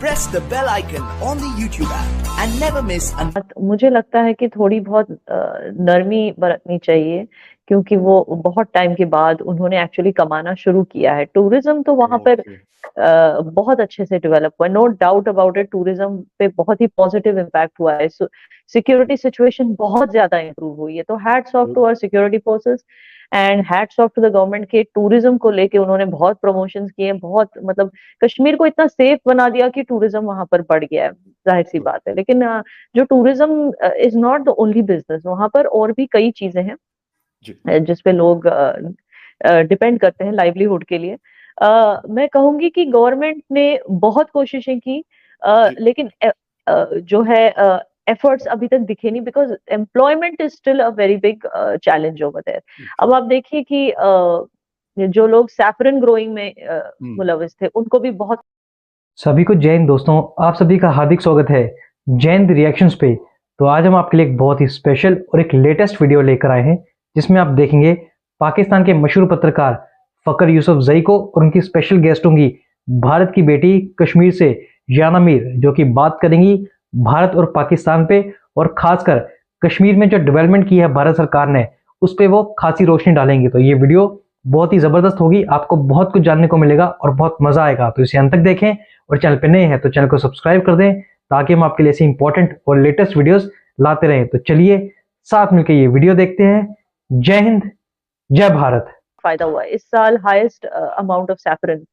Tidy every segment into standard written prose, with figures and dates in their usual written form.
press the bell icon on the YouTube app and never miss an मुझे लगता है कि थोड़ी बहुत नरमी बरतनी चाहिए क्योंकि वो बहुत टाइम के बाद उन्होंने एक्चुअली कमाना शुरू किया है। टूरिज्म तो वहाँ पर बहुत अच्छे से डेवलप हुआ है, no doubt about it. Tourism पे बहुत ही पॉजिटिव इम्पैक्ट हुआ है। सिक्योरिटी सिचुएशन बहुत ज्यादा इम्प्रूव हुई है। तो hats off to our security forces and hats off to the government के टूरिज्म को लेके उन्होंने बहुत प्रमोशंस किए हैं। बहुत मतलब कश्मीर को इतना सेफ बना दिया कि टूरिज्म वहां पर बढ़ गया है, जाहिर सी बात है। लेकिन जो tourism is not the only business, वहां पर और भी कई चीजें हैं जिसपे लोग डिपेंड करते हैं लाइवलीहुड के लिए। मैं कहूंगी कि गवर्नमेंट ने बहुत कोशिशें की, लेकिन जो है एफर्ट्स अभी तक दिखे नहीं, because employment is still a very big challenge over there. अब आप देखिए कि जो लोग सैफरन ग्रोइंग में मुलविस थे उनको भी बहुत। सभी को जय हिंद दोस्तों, आप सभी का हार्दिक स्वागत है जय हिंद रिएक्शंस पे। तो आज हम आपके लिए एक बहुत ही स्पेशल और एक लेटेस्ट वीडियो लेकर आए हैं जिसमें आप देखेंगे पाकिस्तान के मशहूर पत्रकार फकर यूसुफजई को और उनकी स्पेशल गेस्ट होंगी भारत की बेटी कश्मीर से याना मीर, जो कि बात करेंगी भारत और पाकिस्तान पे और खासकर कश्मीर में जो डेवलपमेंट की है भारत सरकार ने उस पर वो खासी रोशनी डालेंगी। तो ये वीडियो बहुत ही जबरदस्त होगी, आपको बहुत कुछ जानने को मिलेगा और बहुत मजा आएगा। तो इसे अंत तक देखें और चैनल पे नए हैं तो चैनल को सब्सक्राइब कर दें ताकि हम आपके लिए ऐसे इंपॉर्टेंट और लेटेस्ट वीडियोस लाते रहें। तो चलिए साथ मिलकर ये वीडियो देखते हैं। जय हिंद, जय भारत। फायदा हुआ है इस साल, highest amount of saffron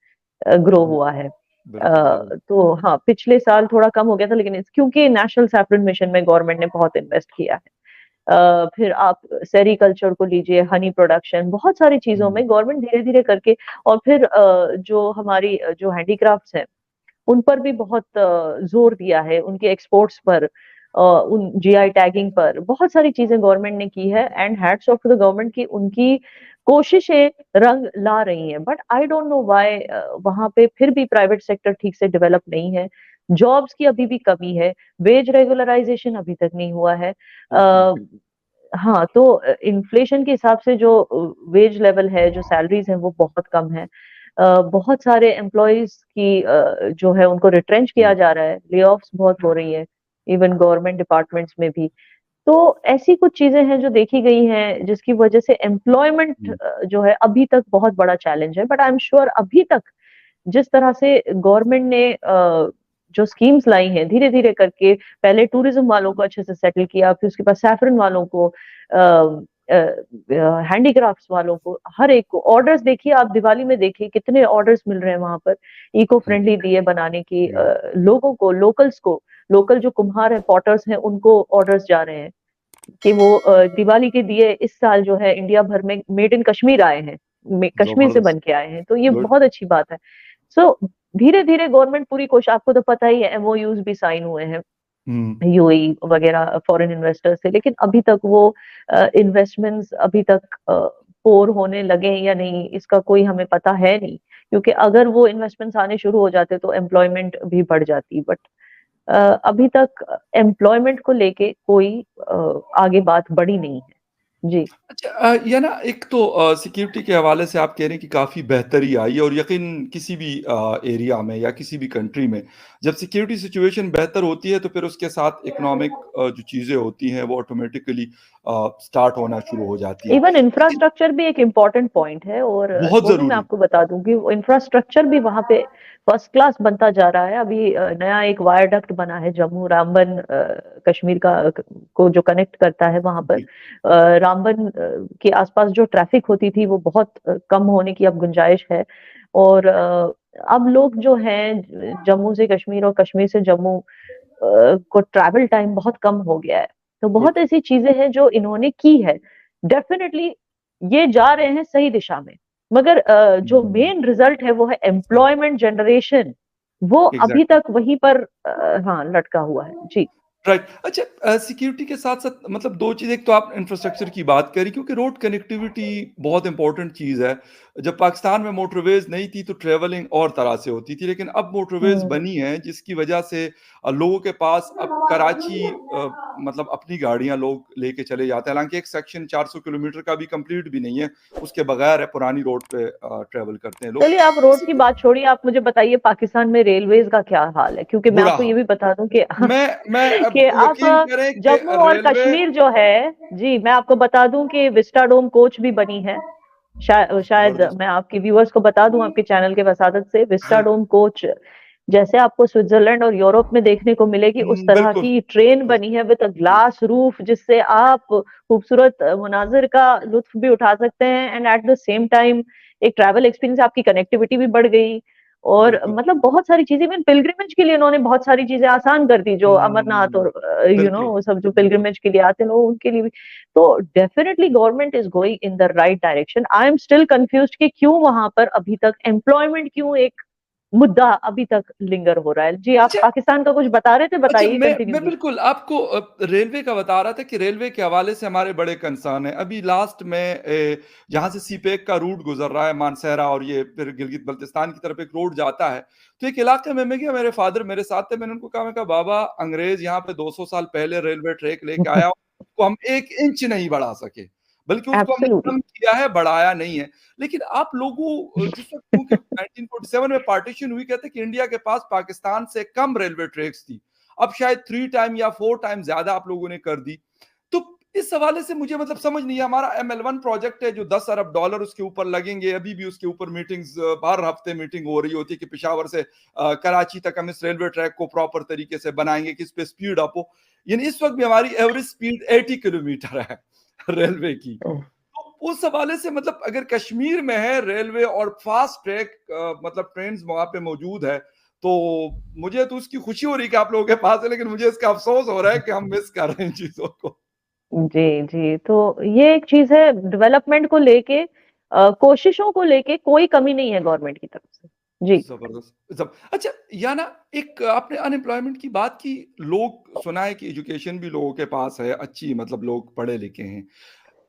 grow हुआ है। तो हाँ, पिछले साल थोड़ा कम हो गया था, लेकिन क्योंकि नेशनल सैफरन मिशन में गवर्नमेंट ने बहुत इन्वेस्ट किया है। फिर आप सेरिकल्चर को लीजिए, हनी प्रोडक्शन, बहुत सारी चीजों में गवर्नमेंट धीरे धीरे करके, और फिर जो हमारी जो हैंडीक्राफ्ट्स हैं उन पर भी बहुत जोर दिया है, उनके एक्सपोर्ट्स पर, उन जीआई टैगिंग पर, बहुत सारी चीजें गवर्नमेंट ने की है। And hats off to the government की उनकी कोशिशें रंग ला रही हैं। But I don't know why वहां पे फिर भी प्राइवेट सेक्टर ठीक से डेवलप नहीं है। जॉब्स की अभी भी कमी है, वेज रेगुलराइजेशन अभी तक नहीं हुआ है। हाँ, तो इन्फ्लेशन के हिसाब से जो वेज लेवल है, जो सैलरीज हैं, वो बहुत कम है। बहुत सारे एम्प्लॉयज की जो है उनको रिट्रेंच किया जा रहा है, ले ऑफ्स बहुत हो रही है, इवन गवर्नमेंट डिपार्टमेंट्स में भी। तो ऐसी कुछ चीजें हैं जो देखी गई हैं जिसकी वजह से एम्प्लॉयमेंट जो है अभी तक बहुत बड़ा चैलेंज है। बट आई एम श्योर अभी तक जिस तरह से गवर्नमेंट ने जो स्कीम्स लाई हैं धीरे धीरे करके, पहले टूरिज्म वालों को अच्छे से सेटल किया, फिर उसके बाद सैफरन वालों को, हैंडीक्राफ्ट्स वालों को, हर एक को ऑर्डर्स देखिए। आप दिवाली में देखिए कितने ऑर्डर्स मिल रहे हैं वहां पर इको फ्रेंडली दिए बनाने की, लोगों को, लोकल्स को, लोकल जो कुम्हार है, पॉटर्स हैं, उनको ऑर्डर्स जा रहे हैं कि वो दिवाली के दिए इस साल जो है इंडिया भर में मेड इन कश्मीर आए हैं, कश्मीर से बन के आए हैं। तो ये बहुत अच्छी बात है। सो धीरे धीरे गवर्नमेंट पूरी कोशिश, आपको तो पता ही है एमओयूज भी साइन हुए हैं यूएई वगैरह फॉरेन इन्वेस्टर्स से, लेकिन अभी तक वो इन्वेस्टमेंट्स अभी तक पोर होने लगे हैं या नहीं, इसका कोई हमें पता है नहीं। क्योंकि अगर वो इन्वेस्टमेंट्स आने शुरू हो जाते तो एम्प्लॉयमेंट भी बढ़ जाती। बट अभी तक एम्प्लॉयमेंट को लेके कोई आगे बात बढ़ी नहीं है। जी अच्छा, या ना एक तो सिक्योरिटी के हवाले से आप कह रहे हैं कि काफ़ी बेहतरी आई है और यकीन किसी भी एरिया में या किसी भी कंट्री में जब सिक्योरिटी सिचुएशन बेहतर होती है तो फिर उसके साथ इकोनॉमिक जो चीज़ें होती हैं वो ऑटोमेटिकली स्टार्ट होना शुरू हो जाती है। इवन इंफ्रास्ट्रक्चर भी एक इम्पोर्टेंट पॉइंट है, और बहुत वो भी मैं ज़रूरी। आपको बता दूं कि इंफ्रास्ट्रक्चर भी वहां पे फर्स्ट क्लास बनता जा रहा है। अभी नया एक वायरडक्ट बना है जम्मू रामबन, कश्मीर का को जो कनेक्ट करता है वहां पर। रामबन के आसपास जो ट्रैफिक होती थी वो बहुत कम होने की अब गुंजाइश है। और अब लोग जो हैं जम्मू से कश्मीर और कश्मीर से जम्मू को ट्रैवल टाइम बहुत कम हो गया है। तो बहुत ऐसी चीजें हैं जो इन्होंने की है। डेफिनेटली ये जा रहे हैं सही दिशा में, मगर जो मेन रिजल्ट है वो है एम्प्लॉयमेंट जनरेशन, वो अभी तक वहीं पर हाँ लटका हुआ है। जी राइट। अच्छा, सिक्योरिटी के साथ साथ मतलब दो चीज़, एक तो आप इंफ्रास्ट्रक्चर की बात करी क्योंकि रोड कनेक्टिविटी बहुत इंपॉर्टेंट चीज़ है। जब पाकिस्तान में मोटरवेज नहीं थी तो ट्रेवलिंग और तरह से होती थी, लेकिन अब मोटरवेज हम्म बनी है जिसकी वजह से लोगों के पास अब कराची मतलब अपनी गाड़ियां लोग लेके चले जाते हैं। हालांकि एक सेक्शन 400 किलोमीटर का भी कंप्लीट भी नहीं है, उसके बगैर है, पुरानी रोड पे ट्रेवल करते हैं लोग। चलिए, आप रोड की बात छोड़िए, आप मुझे बताइए पाकिस्तान में रेलवेज का क्या हाल है, क्योंकि मैं बुरा आपको ये हाल। भी बता दूं कि मैं अब कि आप यकीन करें कि जम्मू और रेलवे कश्मीर जो है, जी मैं आपको बता दूं कि विस्टाडोम कोच भी बनी है। शायद जबरदस्त। मैं आपके व्यूअर्स को बता दूं, आपके चैनल के वसादत से, जी। विस्टाडोम कोच जैसे आपको स्विट्जरलैंड और यूरोप में देखने को मिलेगी, उस तरह बिल्कुल की ट्रेन बिल्कुल बनी है विद अ जी। ग्लास रूफ, जिससे आप खूबसूरत मुनाजिर का लुत्फ भी उठा सकते हैं, and at the same time एक ट्रैवल एक्सपीरियंस, आपकी कनेक्टिविटी भी बढ़ गई। और बिल्कुल। मतलब बहुत सारी चीजें, इवन पिलग्रिमेज के लिए उन्होंने बहुत सारी चीजें आसान कर दी, जो अमरनाथ और बिल्कुल वो सब जो बिल्कुल। पिलग्रिमेज के लिए आते हैं लोग, उनके लिए भी। तो definitely government is going in the right direction. I am still confused कि क्यों वहां पर अभी तक एम्प्लॉयमेंट, क्यों एक मुद्दा अभी तक लिंगर हो रहा है। जी, आप अच्छा पाकिस्तान का कुछ बता रहे थे, अच्छा, बताइए, मैं कंटिन्यू कीजिए। बिल्कुल आपको रेलवे का बता रहा था कि रेलवे के हवाले से हमारे बड़े कंसर्न है। अभी लास्ट में जहाँ से सीपेक का रूट गुजर रहा है, मानसहरा और ये फिर गिलगित बल्तिस्तान की तरफ एक रोड जाता है, तो एक इलाके में मैं गया, मेरे फादर मेरे साथ थे, मैंने उनको कहा, मैं कहा बाबा, अंग्रेज यहाँ पे 200 साल पहले रेलवे ट्रैक लेके आया, उसको हम 1 इंच नहीं बढ़ा सके, बल्कि उसको हमने एब्सोल्युटली। कम किया है, बढ़ाया नहीं है। लेकिन आप लोगों जिस वक्त, क्योंकि 1947 में पार्टीशन हुई, कहते कि इंडिया के पास पाकिस्तान से कम रेलवे ट्रैक्स थी, अब शायद 3 टाइम या 4 टाइम ज्यादा आप लोगों ने कर दी। तो इस हवाले से मुझे मतलब समझ नहीं है, हमारा ML1 प्रोजेक्ट है जो $10 अरब उसके ऊपर लगेंगे, अभी भी उसके ऊपर मीटिंग्स, हर हफ्ते मीटिंग हो रही होती है कि पेशावर से कराची तक हम इस रेलवे ट्रैक को प्रॉपर तरीके से बनाएंगे कि इस पे स्पीड अप हो। यानी इस वक्त भी हमारी एवरेज स्पीड 80 किलोमीटर है रेलवे की। तो उस हवाले से मतलब अगर कश्मीर में है रेलवे और फास्ट ट्रैक मतलब ट्रेन वहां पे मौजूद है, तो मुझे तो उसकी खुशी हो रही है कि आप लोगों के पास है, लेकिन मुझे इसका अफसोस हो रहा है कि हम मिस कर रहे हैं इन चीजों को। जी, जी। तो ये एक चीज़ है, डेवलपमेंट को लेके कोशिशों को लेके कोई कमी नहीं है गवर्नमेंट की तरफ से। जी। जबरदस्त अच्छा, या ना एक आपने अनएम्प्लॉयमेंट की बात की, लोग सुना है कि एजुकेशन भी लोगों के पास है अच्छी, मतलब लोग पढ़े लिखे हैं।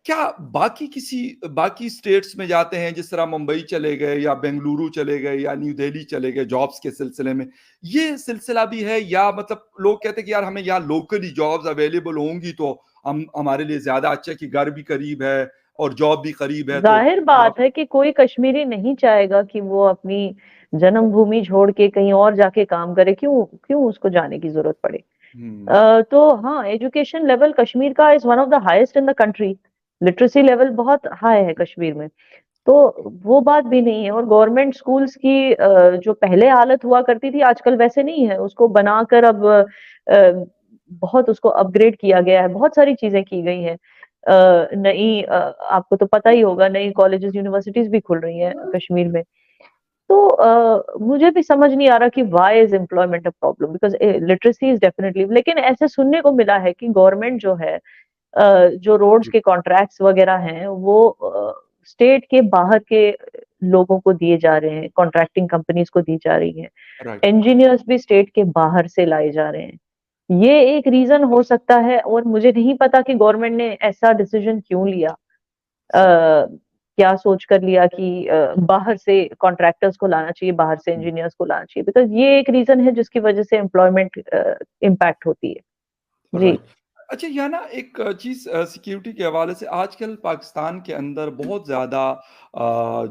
क्या बाकी स्टेट्स में जाते हैं, जिस तरह मुंबई चले गए या बेंगलुरु चले गए या न्यू दिल्ली चले गए जॉब्स के सिलसिले में, ये सिलसिला भी है, या मतलब लोग कहते हैं कि यार हमें यहाँ लोकली जॉब्स अवेलेबल होंगी तो हम हमारे लिए ज्यादा अच्छा है कि घर भी करीब है और जॉब भी करीब है, तो जाहिर बात है कि कोई कश्मीरी नहीं चाहेगा कि वो अपनी जन्मभूमि छोड़ के कहीं और जाके काम करे, क्यों क्यों उसको जाने की जरूरत पड़े। हम्म तो हाँ, एजुकेशन लेवल कश्मीर का is one of the highest in the country. Literacy level बहुत हाई है कश्मीर में। तो वो बात भी नहीं है, और गवर्नमेंट स्कूल्स की जो पहले हालत हुआ करती थी, आजकल वैसे नहीं है। उसको बनाकर अब बहुत उसको अपग्रेड किया गया है, बहुत सारी चीजें की गई हैं। नई आपको तो पता ही होगा, नई कॉलेजेस यूनिवर्सिटीज भी खुल रही हैं कश्मीर में। तो मुझे भी समझ नहीं आ रहा कि why is employment a problem, because literacy is definitely, लेकिन ऐसे सुनने को मिला है कि गवर्नमेंट जो है, जो रोड्स के कॉन्ट्रैक्ट्स वगैरह हैं, वो स्टेट के बाहर के लोगों को दिए जा रहे हैं, कॉन्ट्रैक्टिंग कंपनीज को दी जा रही हैं। राइट। इंजीनियर्स भी स्टेट के बाहर से लाए जा रहे हैं। ये एक रीजन हो सकता है, और मुझे नहीं पता कि गवर्नमेंट ने ऐसा डिसीजन क्यों लिया। क्या सोच कर लिया कि बाहर से कॉन्ट्रैक्टर्स को लाना चाहिए, बाहर से इंजीनियर्स को लाना चाहिए, बिकॉज ये एक रीजन है जिसकी वजह से एम्प्लॉयमेंट इम्पैक्ट होती है। जी। राइट। अच्छा, यहाँ ना एक चीज सिक्योरिटी के हवाले से, आजकल पाकिस्तान के अंदर बहुत ज्यादा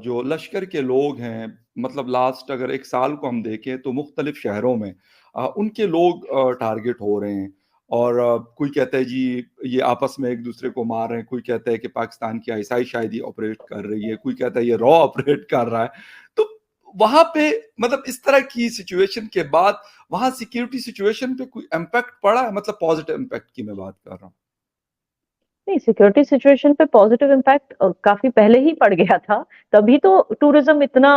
जो लश्कर के लोग हैं, मतलब लास्ट अगर 1 साल को हम देखें तो मुख्तलिफ शहरों में उनके लोग टारगेट हो रहे हैं। और कोई कहता है जी ये आपस में एक दूसरे को मार रहे हैं, कोई कहता है कि पाकिस्तान की आईएसआई शायद ये ऑपरेट कर रही है, कोई कहता है ये रॉ ऑपरेट कर रहा है। तो वहां पे मतलब इस तरह की सिचुएशन के बाद वहां सिक्योरिटी सिचुएशन पे कोई इम्पैक्ट पड़ा है, मतलब पॉजिटिव इम्पैक्ट की मैं बात कर रहा हूँ। नहीं, सिक्योरिटी सिचुएशन पे पॉजिटिव इम्पैक्ट काफी पहले ही पड़ गया था। तभी तो टूरिज्म इतना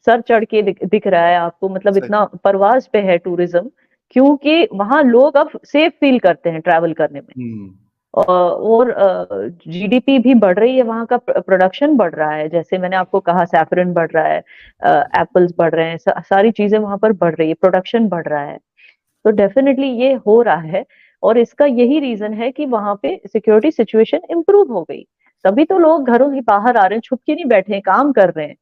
सर चढ़ के दिख रहा है आपको, मतलब सही। इतना परवाज पे है टूरिज्म, क्योंकि वहां लोग अब सेफ फील करते हैं ट्रैवल करने में। हम्म और जीडीपी भी बढ़ रही है, वहां का प्रोडक्शन बढ़ रहा है, जैसे मैंने आपको कहा, सैफरन बढ़ रहा है, एप्पल्स बढ़ रहे हैं, सारी चीजें वहां पर बढ़ रही है, प्रोडक्शन बढ़ रहा है। तो डेफिनेटली ये हो रहा है, और इसका यही रीजन है कि वहां पे सिक्योरिटी सिचुएशन इम्प्रूव हो गई। तभी तो लोग घरों के बाहर आ रहे हैं, छुप के नहीं बैठे हैं, काम कर रहे हैं।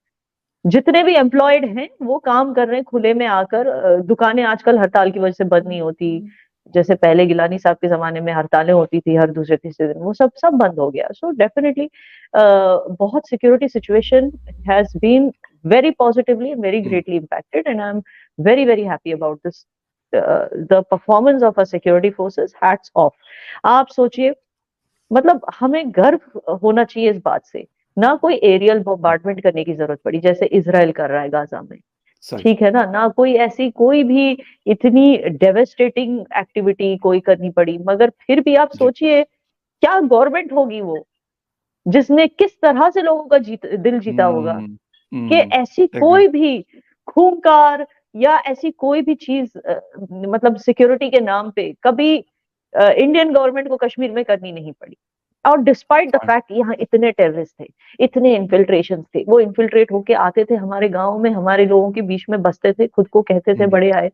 जितने भी एम्प्लॉयड हैं वो काम कर रहे हैं खुले में आकर। दुकानें आजकल हड़ताल की वजह से बंद नहीं होती, जैसे पहले गिलानी साहब के जमाने में हड़तालें होती थी हर दूसरे तीसरे दिन, वो सब बंद हो गया। सो डेफिनेटली बहुत security situation has been very positively and very greatly impacted, and I'm very very happy about this, the performance of our security forces. Hats off. आप सोचिए, मतलब हमें गर्व होना चाहिए इस बात से, ना कोई एरियल बॉम्बार्डमेंट करने की जरूरत पड़ी जैसे इजराइल कर रहा है गाजा में, ठीक है ना कोई ऐसी कोई भी इतनी डेवेस्टेटिंग एक्टिविटी कोई करनी पड़ी। मगर फिर भी आप सोचिए क्या गवर्नमेंट होगी वो, जिसने किस तरह से लोगों का दिल जीता होगा, कि ऐसी कोई भी खूंखार या ऐसी कोई भी चीज मतलब सिक्योरिटी के नाम पे कभी इंडियन गवर्नमेंट को कश्मीर में करनी नहीं पड़ी। और डिस्पाइट द फैक्ट यहाँ इतने टेररिस्ट थे, इतने इन्फिल्ट्रेशन थे, वो इन्फिल्ट्रेट होके आते थे हमारे गांव में, हमारे लोगों के बीच में बसते थे, खुद को कहते थे बड़े आए,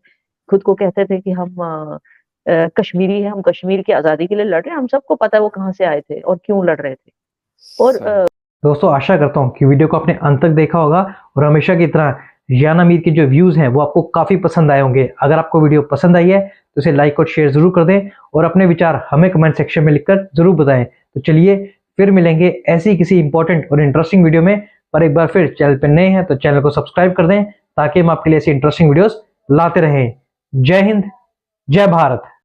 खुद को कहते थे कि हम कश्मीरी है, हम कश्मीर की आजादी के लिए लड़ रहे हैं। हम सबको पता है वो कहाँ से आए थे और क्यों लड़ रहे थे। और दोस्तों आशा करता हूँ कि वीडियो को आपने अंत तक देखा होगा और हमेशा की तरह रियान अमीर के जो व्यूज हैं वो आपको काफी पसंद आए होंगे। अगर आपको वीडियो पसंद आई है तो इसे लाइक और शेयर जरूर कर दें और अपने विचार हमें कमेंट सेक्शन में लिखकर जरूर बताएं। तो चलिए फिर मिलेंगे ऐसी किसी इंपॉर्टेंट और इंटरेस्टिंग वीडियो में। पर एक बार फिर चैनल पर नए हैं तो चैनल को सब्सक्राइब कर दें ताकि हम आपके लिए ऐसी इंटरेस्टिंग वीडियोस लाते रहें। जय हिंद, जय भारत।